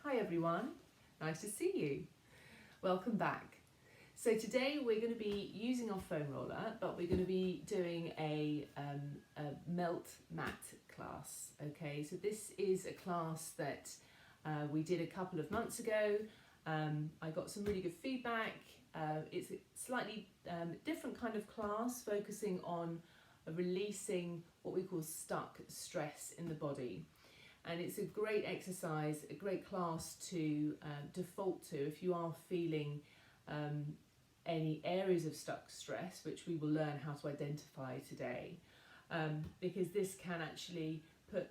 Hi everyone, nice to see you. Welcome back. So today we're going to be using our foam roller, but we're going to be doing a melt mat class. Okay, so this is a class that we did a couple of months ago. I got some really good feedback. It's a slightly different kind of class, focusing on releasing what we call stuck stress in the body. And it's a great exercise, a great class to default to if you are feeling any areas of stuck stress, which we will learn how to identify today, because this can actually put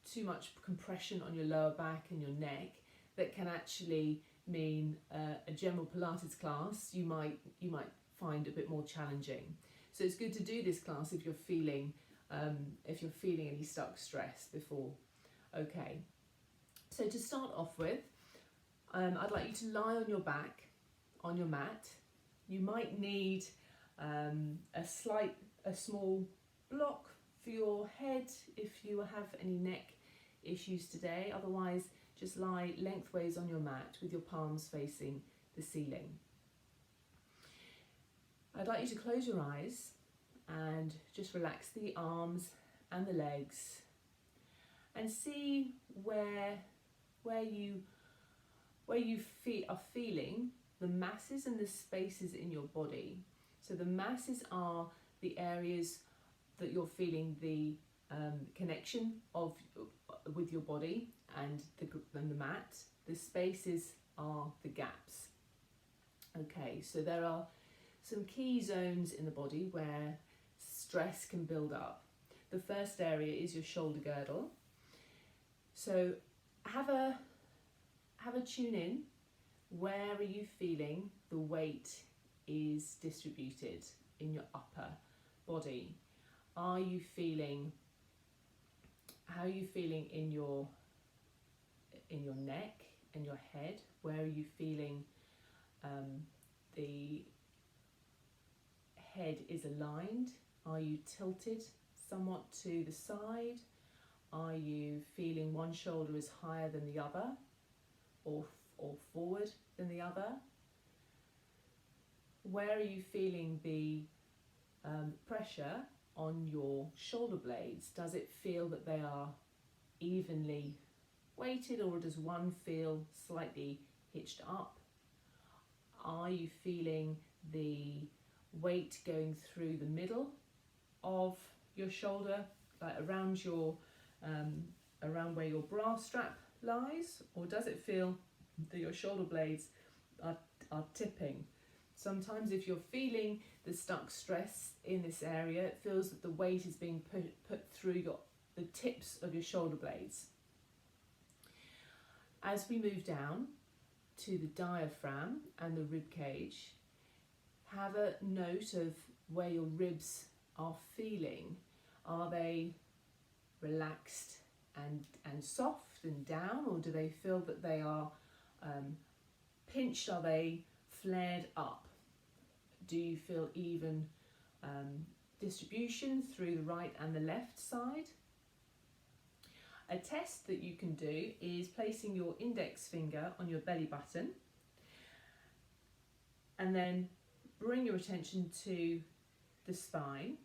too much compression on your lower back and your neck that can actually mean a general Pilates class you might find a bit more challenging. So it's good to do this class if you're feeling any stuck stress before. Okay, so to start off with, I'd like you to lie on your back on your mat. You might need a small block for your head if you have any neck issues today. Otherwise, just lie lengthways on your mat with your palms facing the ceiling. I'd like you to close your eyes and just relax the arms and the legs and see where you are feeling the masses and the spaces in your body. So the masses are the areas that you're feeling the connection of with your body and the mat. The spaces are the gaps. Okay, so there are some key zones in the body where stress can build up. The first area is your shoulder girdle. So have a tune in. Where are you feeling the weight is distributed in your upper body? How are you feeling in your neck and your head? Where are you feeling the head is aligned? Are you tilted somewhat to the side? Are you feeling one shoulder is higher than the other, or forward than the other? Where are you feeling the pressure on your shoulder blades? Does it feel that they are evenly weighted, or does one feel slightly hitched up? Are you feeling the weight going through the middle of your shoulder, like around where your bra strap lies, or does it feel that your shoulder blades are tipping? Sometimes if you're feeling the stuck stress in this area, it feels that the weight is being put through the tips of your shoulder blades. As we move down to the diaphragm and the rib cage, have a note of where your ribs are feeling. Are they relaxed and soft and down, or do they feel that they are pinched? Are they flared up? Do you feel even distribution through the right and the left side? A test that you can do is placing your index finger on your belly button and then bring your attention to the spine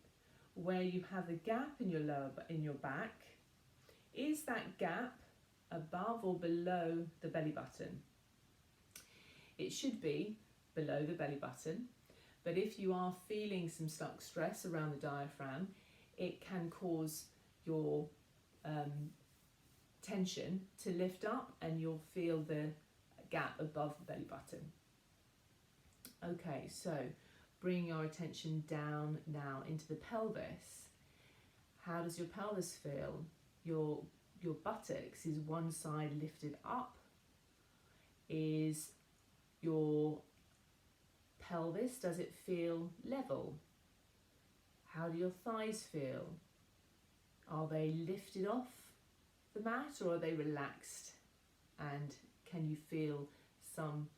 where you have a gap in your back. Is that gap above or below the belly button? It should be below the belly button, but if you are feeling some stuck stress around the diaphragm, it can cause your tension to lift up and you'll feel the gap above the belly button. Okay, so bring your attention down now into the pelvis. How does your pelvis feel? Your buttocks, is one side lifted up? Is your pelvis, does it feel level? How do your thighs feel? Are they lifted off the mat, or are they relaxed? And can you feel some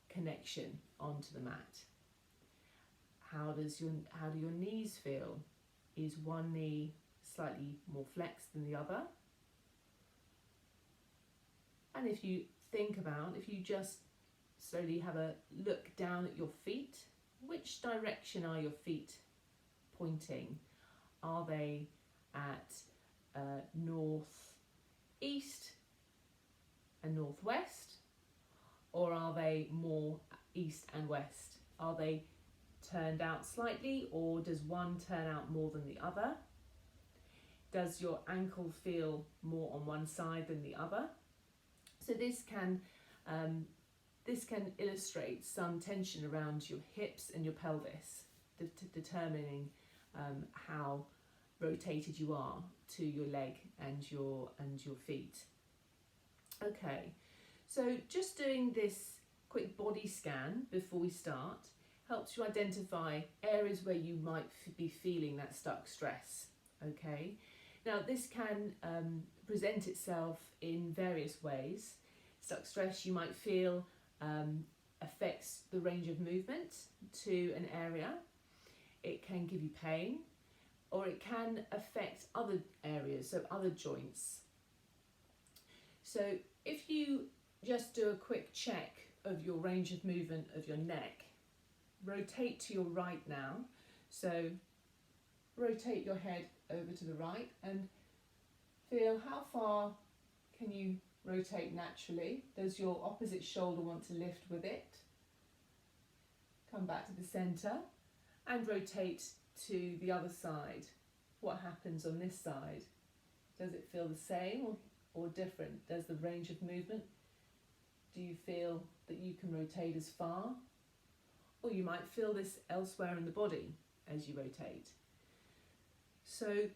connection onto the mat? How do your knees feel? Is one knee slightly more flexed than the other? And if you think about, if you just slowly have a look down at your feet, which direction are your feet pointing? Are they at north east and northwest, or are they more east and west? Are they turned out slightly, or does one turn out more than the other? Does your ankle feel more on one side than the other? So this can illustrate some tension around your hips and your pelvis, determining how rotated you are to your leg and your feet. Okay, so just doing this quick body scan before we start helps you identify areas where you might be feeling that stuck stress. Okay, now this can present itself in various ways. Stuck stress you might feel affects the range of movement to an area. It can give you pain, or it can affect other areas, so other joints. So if you just do a quick check of your range of movement of your neck, rotate to your right now. So rotate your head over to the right and feel how far can you rotate naturally. Does your opposite shoulder want to lift with it? Come back to the centre and rotate to the other side. What happens on this side? Does it feel the same or different? Does the range of movement, do you feel that you can rotate as far? Or you might feel this elsewhere in the body as you rotate. So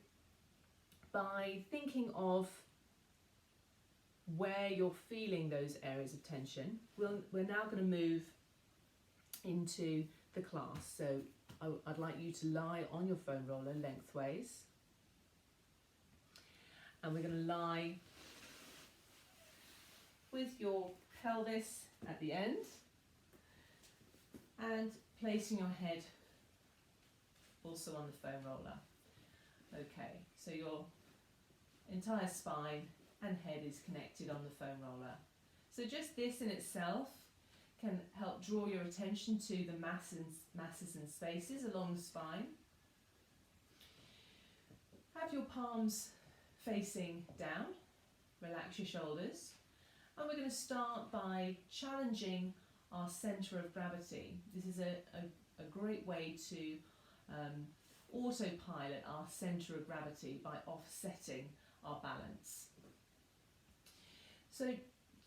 by thinking of where you're feeling those areas of tension, we're now going to move into the class. So I'd like you to lie on your foam roller lengthways, and we're going to lie with your pelvis at the end and placing your head also on the foam roller. Okay, so your entire spine and head is connected on the foam roller. So just this in itself can help draw your attention to the masses and spaces along the spine. Have your palms facing down, relax your shoulders, and we're going to start by challenging our centre of gravity. This is a great way to autopilot our centre of gravity by offsetting our balance. So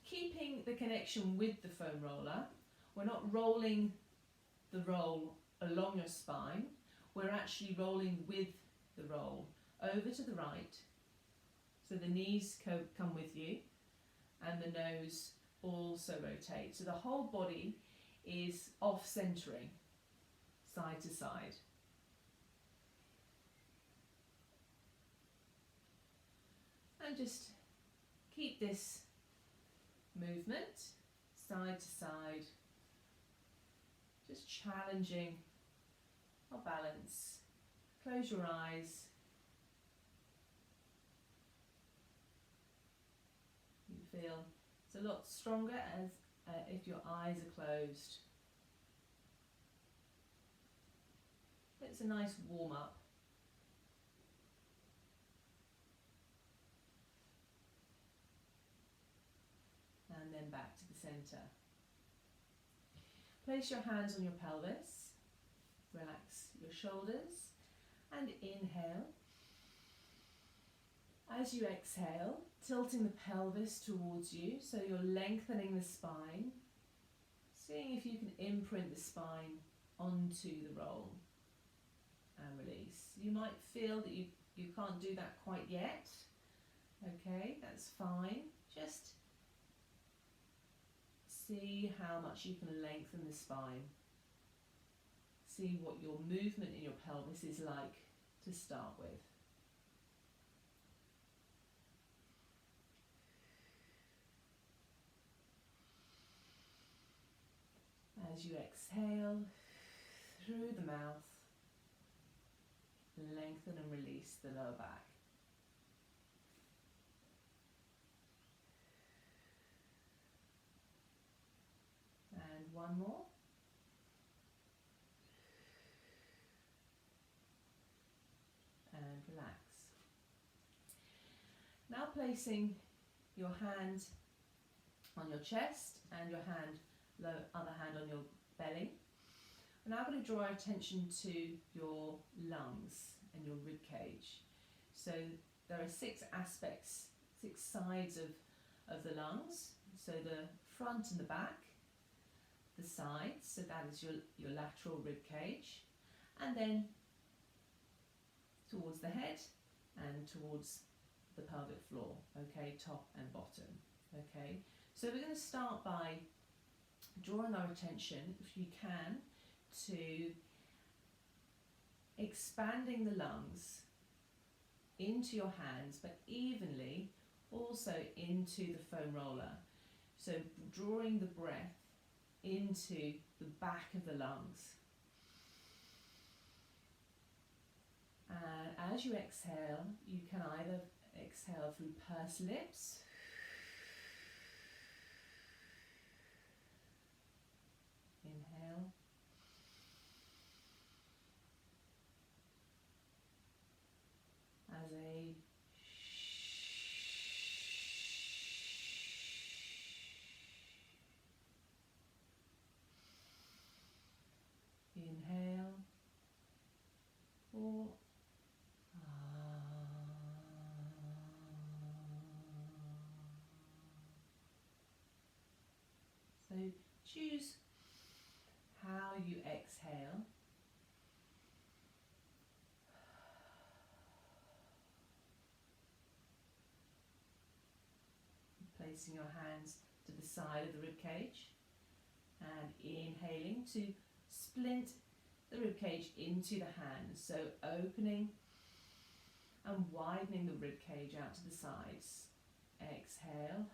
keeping the connection with the foam roller, we're not rolling the roll along your spine, we're actually rolling with the roll over to the right, so the knees come with you and the nose also rotates. So the whole body is off-centering, side to side. And just keep this movement side to side, just challenging our balance. Close your eyes. You feel it's a lot stronger as if your eyes are closed. It's a nice warm up. And then back to the centre. Place your hands on your pelvis, relax your shoulders, and inhale. As you exhale, tilting the pelvis towards you, so you're lengthening the spine, seeing if you can imprint the spine onto the roll, and release. You might feel that you can't do that quite yet. Okay, that's fine. Just see how much you can lengthen the spine. See what your movement in your pelvis is like to start with. As you exhale through the mouth, lengthen and release the lower back. One more. And relax. Now placing your hand on your chest and your other hand on your belly. We're now going to draw our attention to your lungs and your rib cage. So there are 6 aspects, 6 sides of the lungs. So the front and the back, the sides, so that is your lateral rib cage, and then towards the head and towards the pelvic floor, okay, top and bottom, okay. So we're going to start by drawing our attention, if you can, to expanding the lungs into your hands, but evenly also into the foam roller. So drawing the breath into the back of the lungs. And as you exhale, you can either exhale through pursed lips, inhale, as a inhale, or so choose how you exhale. Placing your hands to the side of the rib cage and inhaling to splint the rib cage into the hands. So opening and widening the rib cage out to the sides. Exhale.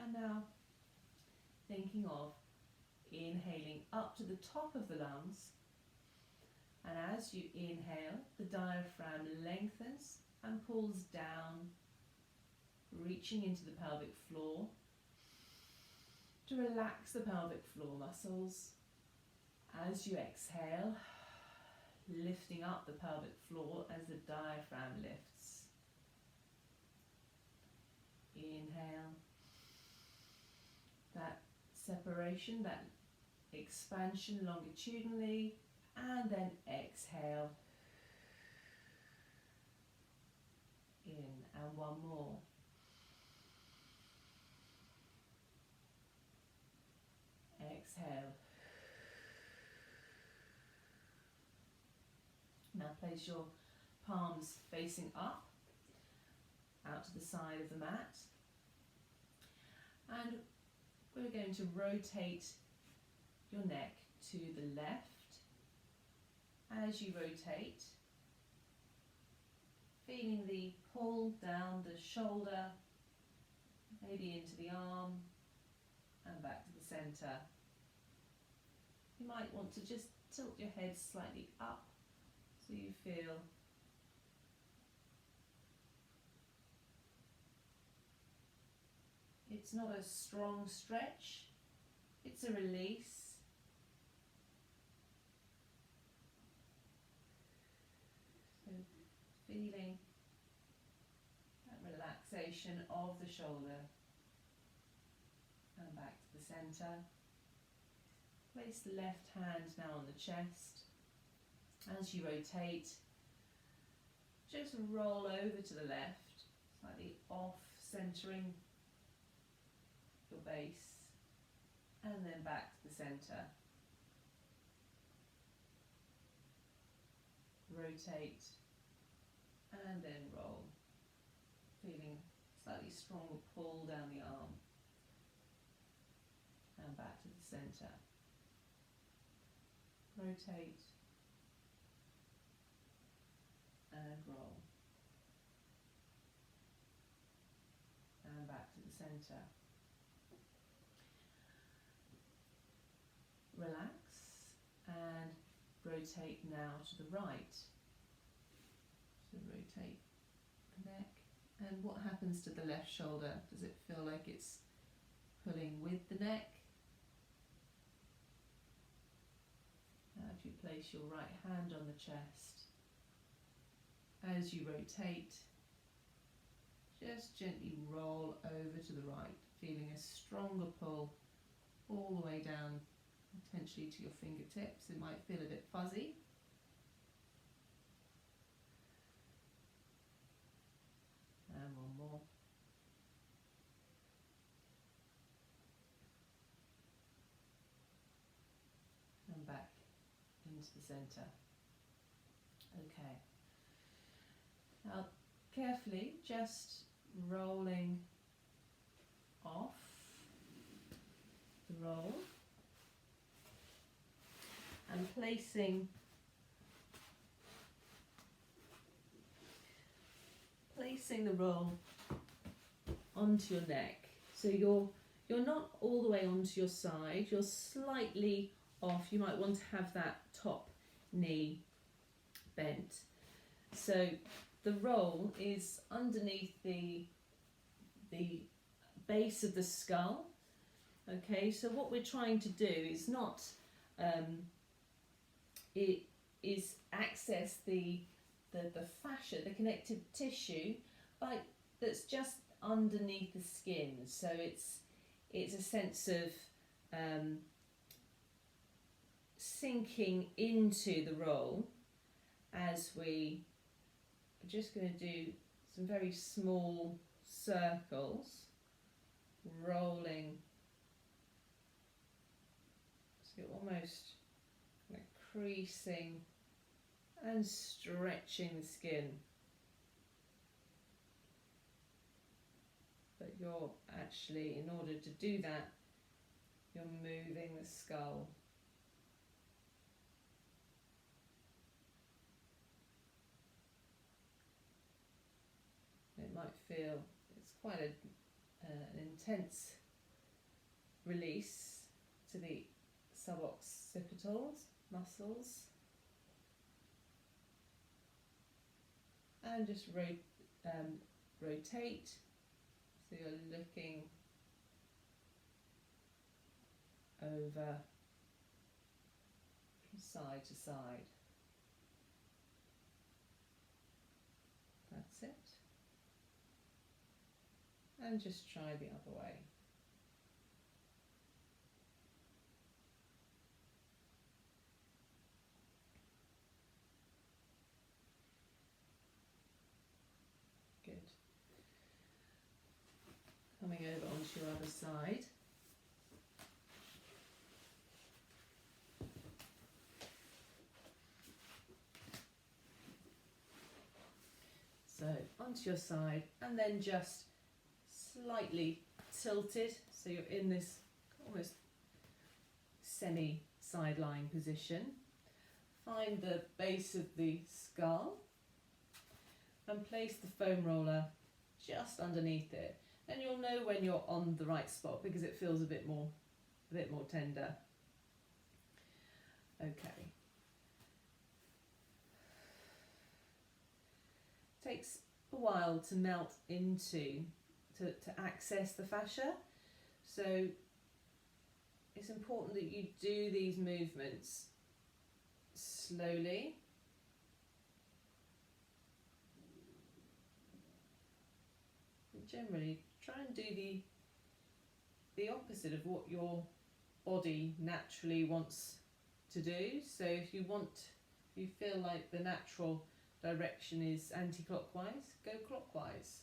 And now thinking of inhaling up to the top of the lungs, and as you inhale, the diaphragm lengthens and pulls down, reaching into the pelvic floor to relax the pelvic floor muscles. As you exhale, lifting up the pelvic floor as the diaphragm lifts. Inhale, that separation, that expansion longitudinally, and then exhale in, and one more. Exhale. Now place your palms facing up, out to the side of the mat, and we're going to rotate your neck to the left. As you rotate, feeling the pull down the shoulder, maybe into the arm, and back to the centre. You might want to just tilt your head slightly up so you feel it's not a strong stretch, it's a release. So feeling that relaxation of the shoulder, and back to the centre. Place the left hand now on the chest. As you rotate, just roll over to the left, slightly off centering your base, and then back to the centre. Rotate and then roll, feeling slightly stronger pull down the arm, and back to the centre. Rotate and roll, and back centre. Relax and rotate now to the right. So rotate the neck. And what happens to the left shoulder? Does it feel like it's pulling with the neck? Now if you place your right hand on the chest, as you rotate, just gently roll over to the right, feeling a stronger pull all the way down, potentially to your fingertips. It might feel a bit fuzzy. And one more. And back into the centre. Okay. Now carefully just rolling off the roll and placing the roll onto your neck. So you're not all the way onto your side, you're slightly off. You might want to have that top knee bent. So the roll is underneath the base of the skull. Okay, so what we're trying to do is not access the fascia, the connective tissue, that's just underneath the skin. So it's a sense of sinking into the roll as we are just going to do some very small circles, rolling, so you're almost kind of creasing and stretching the skin. But you're actually, in order to do that, you're moving the skull. It might feel, it's quite an intense release to the suboccipitals muscles. And just rotate, so you're looking over from side to side. That's it. And just try the other way. Good. Coming over onto your other side. So onto your side, and then just slightly tilted, so you're in this almost semi-sideline position. Find the base of the skull and place the foam roller just underneath it, and you'll know when you're on the right spot because it feels a bit more tender. Okay. Takes a while to melt into, to access the fascia, so it's important that you do these movements slowly. And generally try and do the opposite of what your body naturally wants to do. So if you feel like the natural direction is anti-clockwise, go clockwise.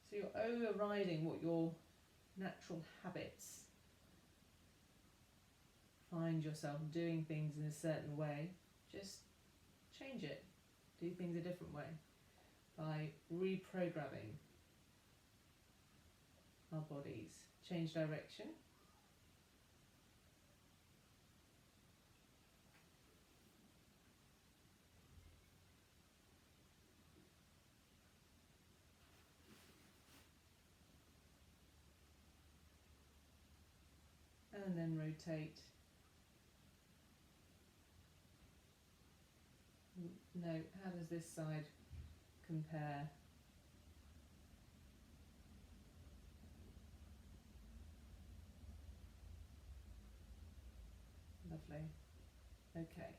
So you're overriding what your natural habits. Find yourself doing things in a certain way, just change it. Do things a different way by reprogramming our bodies. Change direction. and then rotate. No, how does this side compare? Lovely. Okay.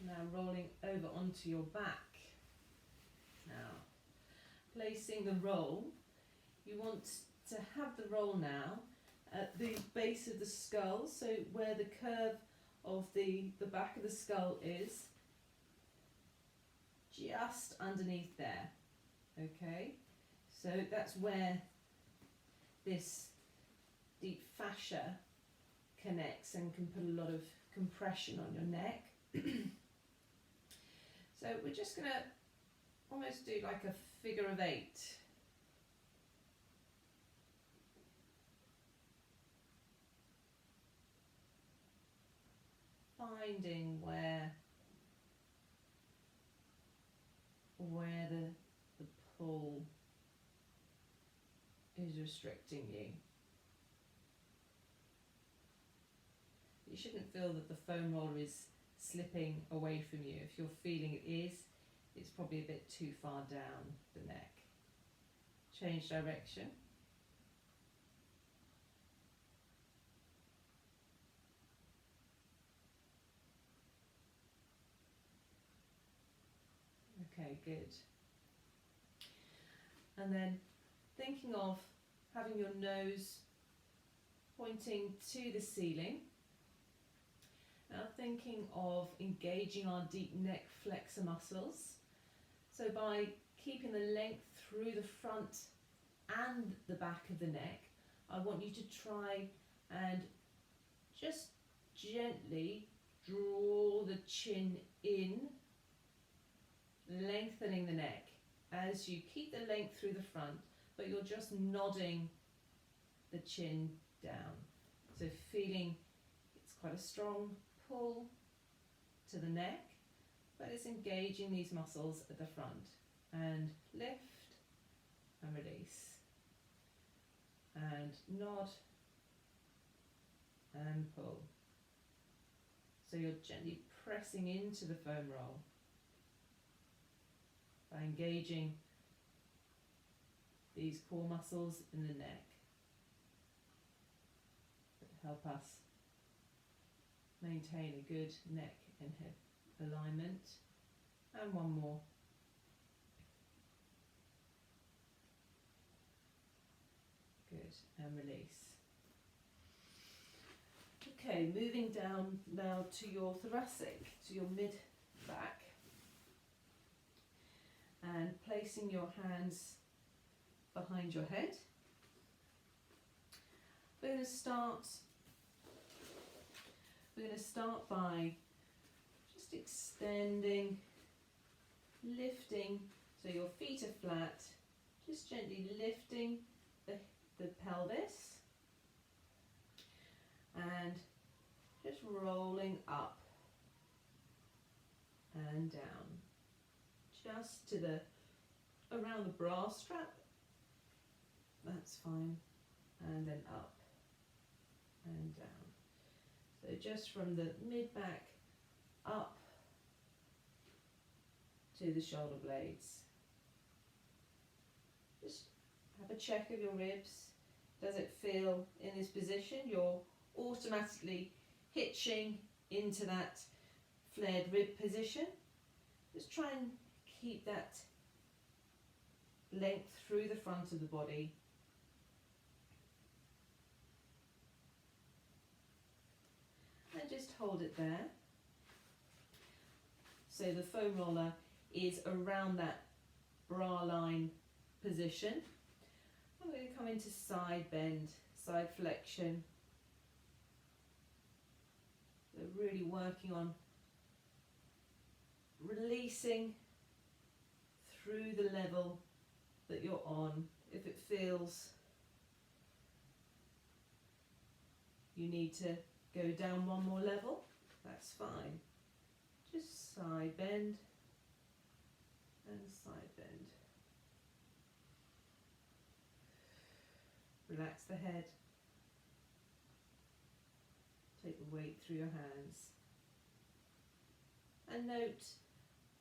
Now rolling over onto your back. Now, placing the roll, you want to have the roll now at the base of the skull, so where the curve of the back of the skull is, just underneath there. Okay, so that's where this deep fascia connects and can put a lot of compression on your neck. So we're just going to almost do like a figure of 8. Finding where the pull is restricting you. You shouldn't feel that the foam roller is slipping away from you. If you're feeling it is, it's probably a bit too far down the neck. Change direction. Okay, good. And then thinking of having your nose pointing to the ceiling. Now thinking of engaging our deep neck flexor muscles. So by keeping the length through the front and the back of the neck, I want you to try and just gently draw the chin in, lengthening the neck as you keep the length through the front, but you're just nodding the chin down. So feeling it's quite a strong pull to the neck, but it's engaging these muscles at the front. And lift and release. And nod and pull. So you're gently pressing into the foam roll by engaging these core muscles in the neck that help us maintain a good neck and hip alignment. And one more. Good, and release. Okay, moving down now to your thoracic, to your mid back, and placing your hands behind your head. We're going to start by just extending, lifting, so your feet are flat, just gently lifting the pelvis and just rolling up and down, just to around the bra strap, that's fine, and then up and down. So just from the mid-back up to the shoulder blades. Just have a check of your ribs. Does it feel in this position? You're automatically hitching into that flared rib position. Just try and keep that length through the front of the body. And just hold it there. So the foam roller is around that bra line position. I'm going to come into side bend, side flexion. So really working on releasing through the level that you're on. If it feels you need to go down one more level, that's fine. Just side bend and side bend. Relax the head. weight through your hands. And note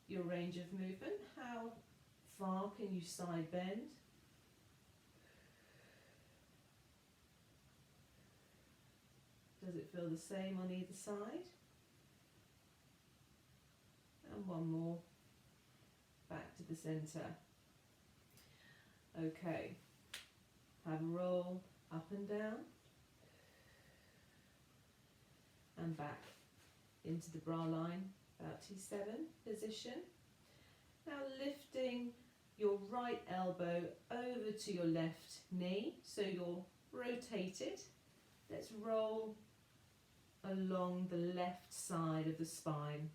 your range of movement. How far can you side bend? Does it feel the same on either side? And one more, back to the centre. Okay, have a roll up and down, and back into the bra line, about T7 position. Now lifting your right elbow over to your left knee, so you're rotated. Let's roll along the left side of the spine.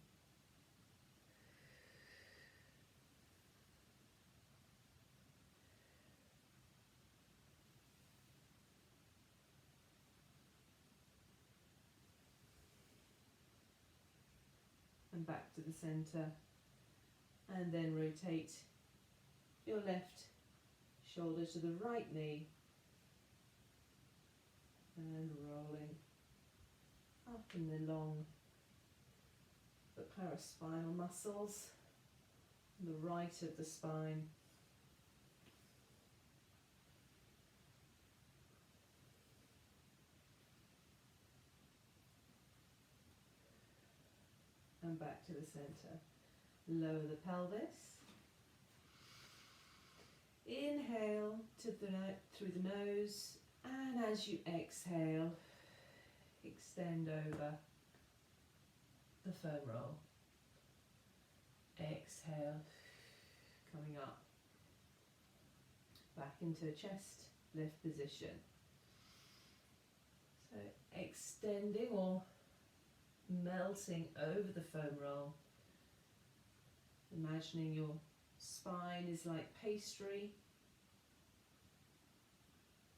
And back to the centre, and then rotate your left shoulder to the right knee, and rolling up and along the paraspinal muscles on the right of the spine. And back to the centre. Lower the pelvis. Inhale through the nose, and as you exhale, extend over the foam roll. Exhale, coming up. Back into a chest lift position. So extending or melting over the foam roll. Imagining your spine is like pastry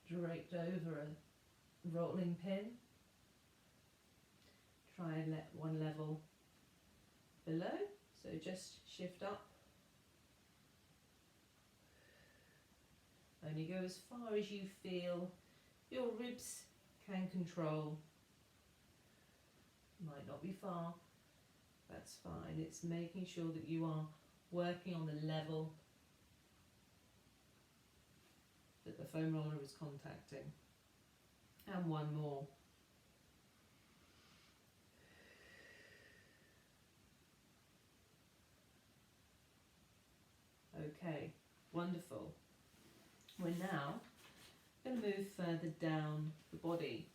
draped over a rolling pin. Try and let one level below, so just shift up. Only go as far as you feel your ribs can control. Might not be far, that's fine. It's making sure that you are working on the level that the foam roller is contacting. And one more. Okay, wonderful. We're now going to move further down the body,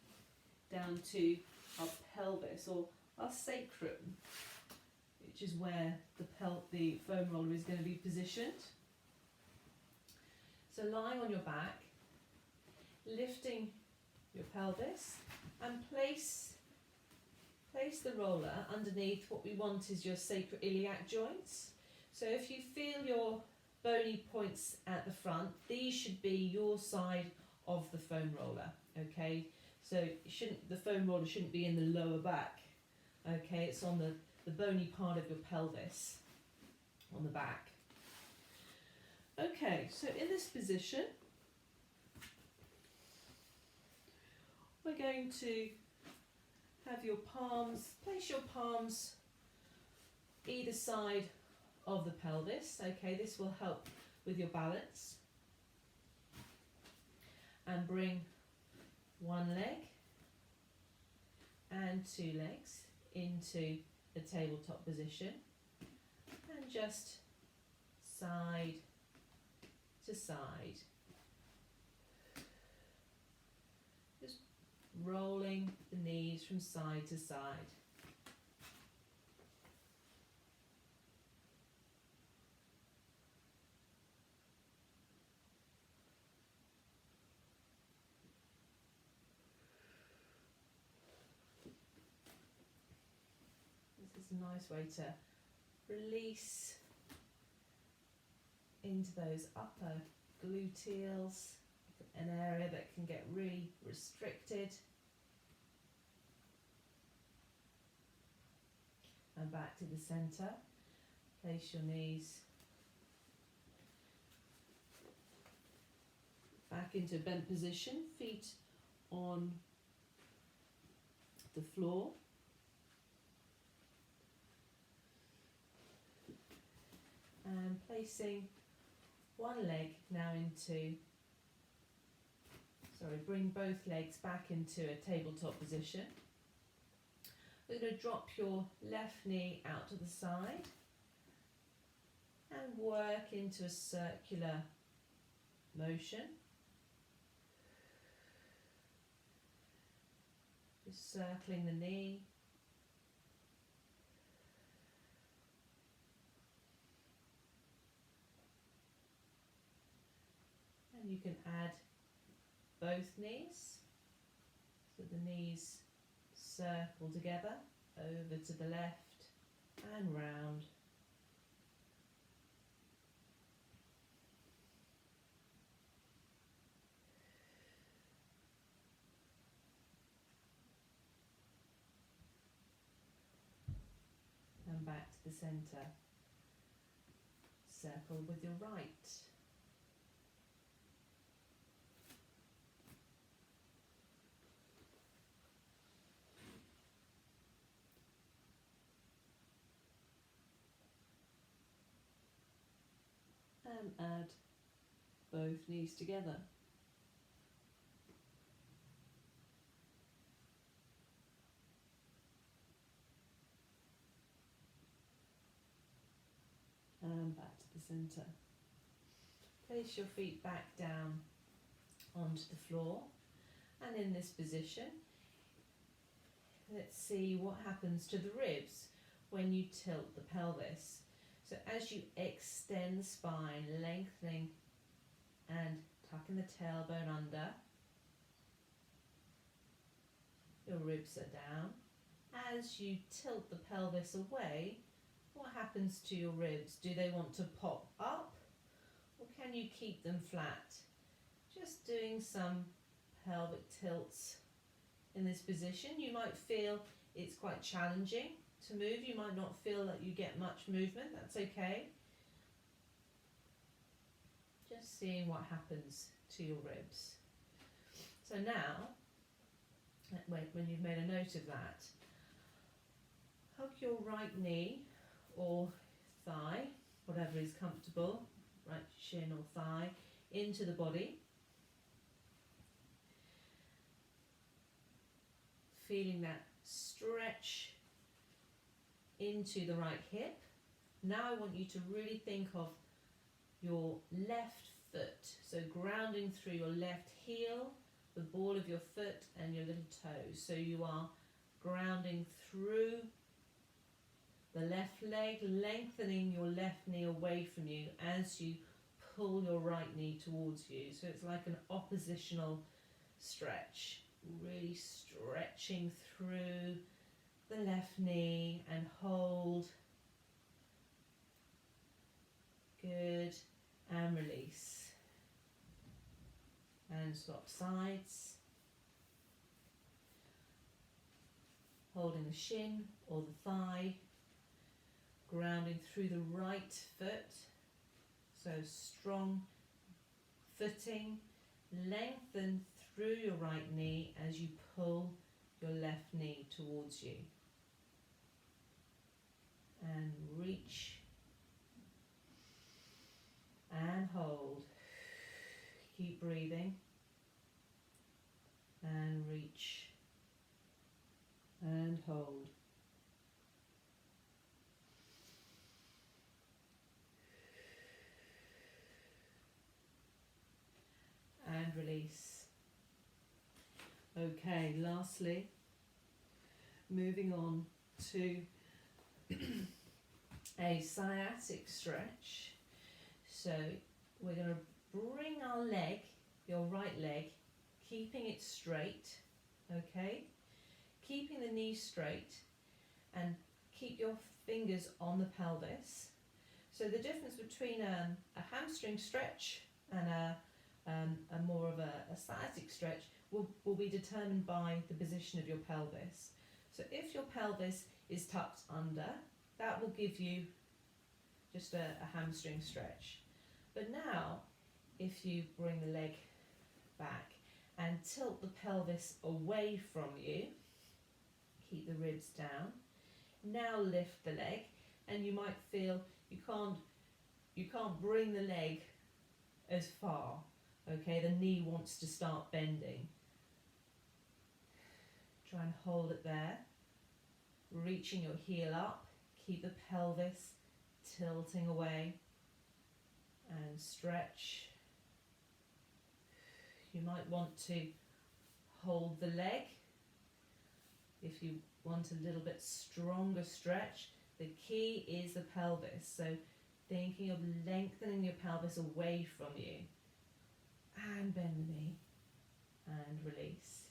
down to our pelvis or our sacrum, which is where the foam roller is going to be positioned. So lying on your back, lifting your pelvis, and place the roller underneath what we want is your sacroiliac joints. So if you feel your bony points at the front, these should be your side of the foam roller, okay? So the foam roller shouldn't be in the lower back, okay? It's on the bony part of your pelvis, on the back. Okay, so in this position, we're going to have place your palms either side of the pelvis, okay? This will help with your balance. And bring one leg and two legs into the tabletop position, and just side to side, just rolling the knees from side to side. This is a nice way to release into those upper gluteals, an area that can get really restricted. And back to the centre. Place your knees back into a bent position, feet on the floor. And placing one leg now into, bring both legs back into a tabletop position. We're going to drop your left knee out to the side and work into a circular motion. Just circling the knee. And you can add both knees, so the knees circle together over to the left and round. And back to the centre. Circle with your right. And add both knees together. And back to the centre. Place your feet back down onto the floor, and in this position, let's see what happens to the ribs when you tilt the pelvis. So as you extend the spine, lengthening and tucking the tailbone under, your ribs are down. As you tilt the pelvis away, what happens to your ribs? Do they want to pop up, or can you keep them flat? Just doing some pelvic tilts in this position. You might feel it's quite challenging to move. You might not feel that you get much movement. That's okay. Just seeing what happens to your ribs. So now, when you've made a note of that, hug your right knee or thigh, whatever is comfortable, right shin or thigh, into the body. Feeling that stretch into the right hip. Now I want you to really think of your left foot, so grounding through your left heel, the ball of your foot and your little toes. So you are grounding through the left leg, lengthening your left knee away from you as you pull your right knee towards you. So it's like an oppositional stretch, really stretching through the left knee and hold. Good, and release. And swap sides. Holding the shin or the thigh, grounding through the right foot. So strong footing, lengthen through your right knee as you pull your left knee towards you. And reach and hold. Keep breathing. And reach and hold. And release. Okay, lastly, moving on to a sciatic stretch. So we're going to bring our leg, your right leg, keeping it straight, okay? Keeping the knee straight, and keep your fingers on the pelvis. So the difference between a hamstring stretch and a more of a sciatic stretch will be determined by the position of your pelvis. So if your pelvis is tucked under, that will give you just a hamstring stretch. But now, if you bring the leg back and tilt the pelvis away from you, keep the ribs down. Now lift the leg, and you might feel you can't bring the leg as far. Okay, the knee wants to start bending. Try and hold it there, reaching your heel up, keep the pelvis tilting away, and stretch. You might want to hold the leg if you want a little bit stronger stretch. The key is the pelvis, so thinking of lengthening your pelvis away from you. And bend the knee and release.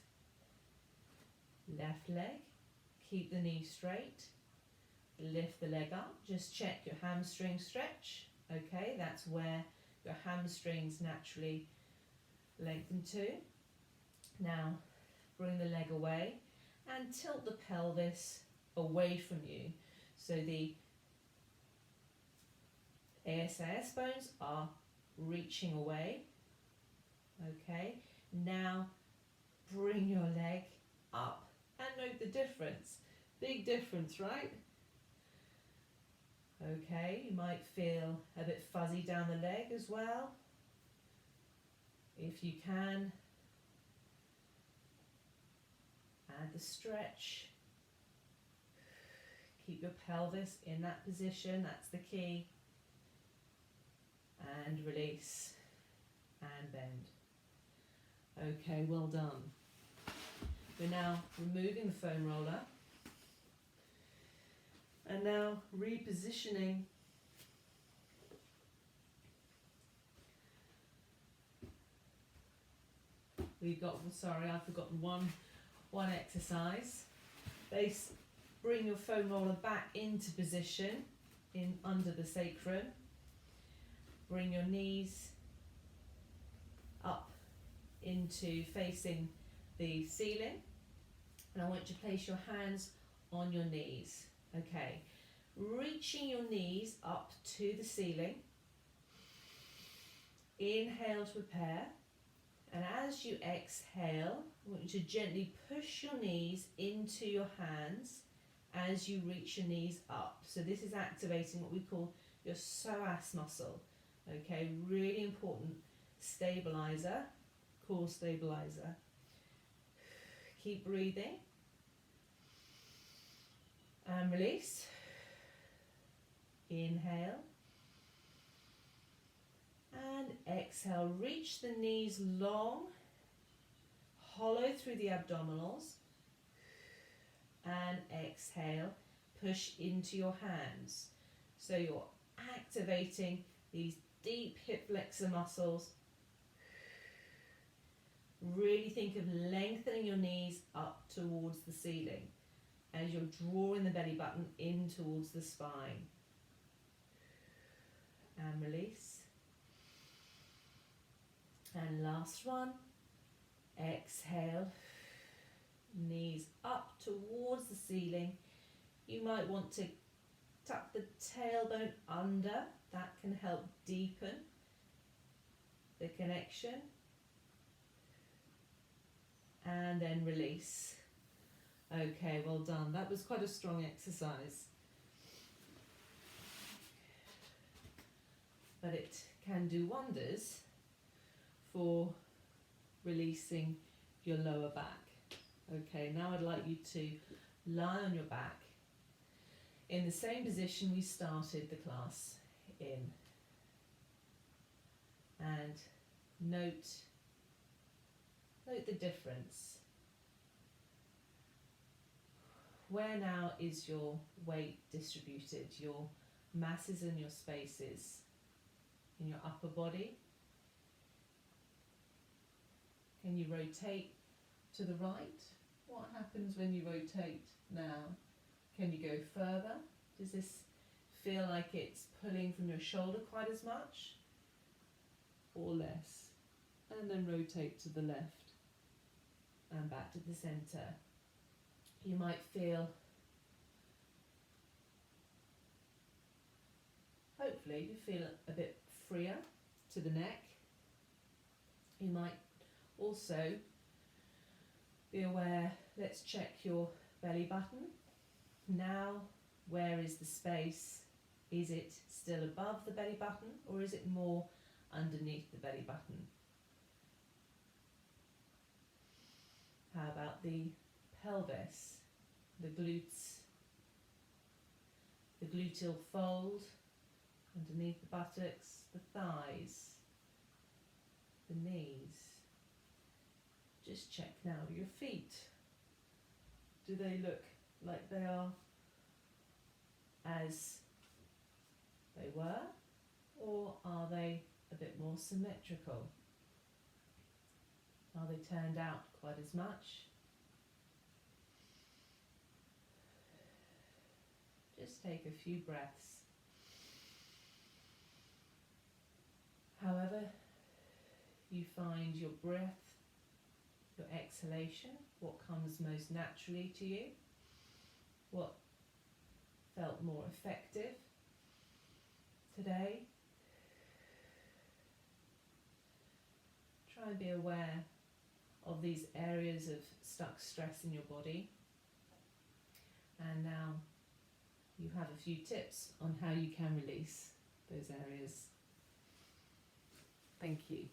Left leg, keep the knee straight, lift the leg up, just check your hamstring stretch. Okay, that's where your hamstrings naturally lengthen to. Now bring the leg away and tilt the pelvis away from you, so the ASIS bones are reaching away. Okay, now bring your leg up and note the difference. Big difference, right? Okay, you might feel a bit fuzzy down the leg as well. If you can, add the stretch. Keep your pelvis in that position, that's the key. And release and bend. Okay, well done. We're now removing the foam roller and now repositioning I've forgotten one exercise. Bring your foam roller back into position under the sacrum. Bring your knees up into facing the ceiling, and I want you to place your hands on your knees. Okay, reaching your knees up to the ceiling. Inhale to prepare, and as you exhale, I want you to gently push your knees into your hands as you reach your knees up. So this is activating what we call your psoas muscle. Okay, really important stabilizer, core stabilizer. Keep breathing and release. Inhale and exhale. Reach the knees long, hollow through the abdominals, and exhale, push into your hands. So you're activating these deep hip flexor muscles. Really think of lengthening your knees up towards the ceiling as you're drawing the belly button in towards the spine. And release. And last one. Exhale. Knees up towards the ceiling. You might want to tuck the tailbone under. That can help deepen the connection. And then release. Okay, well done. That was quite a strong exercise. But it can do wonders for releasing your lower back. Okay, now I'd like you to lie on your back in the same position we started the class in. And note the difference. Where now is your weight distributed, your masses and your spaces in your upper body? Can you rotate to the right? What happens when you rotate now? Can you go further? Does this feel like it's pulling from your shoulder quite as much? Or less? And then rotate to the left and back to the center. You might feel, hopefully you feel a bit freer to the neck. You might also be aware, let's check your belly button. Now, where is the space? Is it still above the belly button or is it more underneath the belly button? How about the pelvis, the glutes, the gluteal fold underneath the buttocks, the thighs, the knees? Just check now your feet. Do they look like they are as they were, or are they a bit more symmetrical? Are they turned out quite as much? Just take a few breaths. However you find your breath, your exhalation, what comes most naturally to you, what felt more effective today. Try and be aware of these areas of stuck stress in your body. And now you have a few tips on how you can release those areas. Thank you.